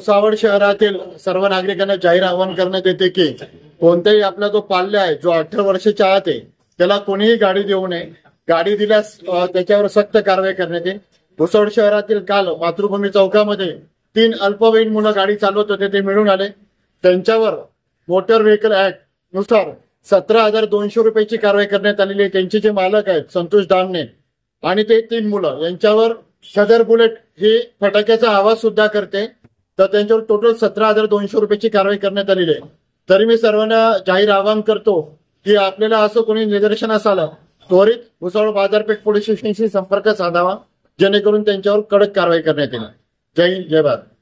भुसावळ शहरातील सर्व नागरिकांना जाहीर आवाहन करण्यात येते की कोणताही आपला जो पाल्य आहे जो 18 वर्षाच्या आत आहे त्याला कोणीही गाडी देऊ नये. गाडी दिल्यास त्याच्यावर सक्त कारवाई करण्यात येईल. भुसावळ शहरातील काल मातृभूमी चौकामध्ये 3 अल्पवयीन मुलं गाडी चालवत होते, ते मिळून आले. त्यांच्यावर मोटर व्हेकल ऍक्ट नुसार 17,200 रुपयाची कारवाई करण्यात आलेली आहे. त्यांचे जे मालक आहेत संतोष दामणे आणि ते 3 मुलं यांच्यावर सदर बुलेट ही फटाक्याचा आवाज सुद्धा करते, तर त्यांच्यावर टोटल 17,200 रुपयाची कारवाई करण्यात आलेली आहे. तरी मी सर्वांना जाहीर आवाहन करतो की आपल्याला असं कोणी निदर्शनास आलं त्वरित भुसावळ बाजारपेठ पोलीस स्टेशनशी संपर्क साधावा, जेणेकरून त्यांच्यावर कडक कारवाई करण्यात येईल. जय हिंद, जय भारत.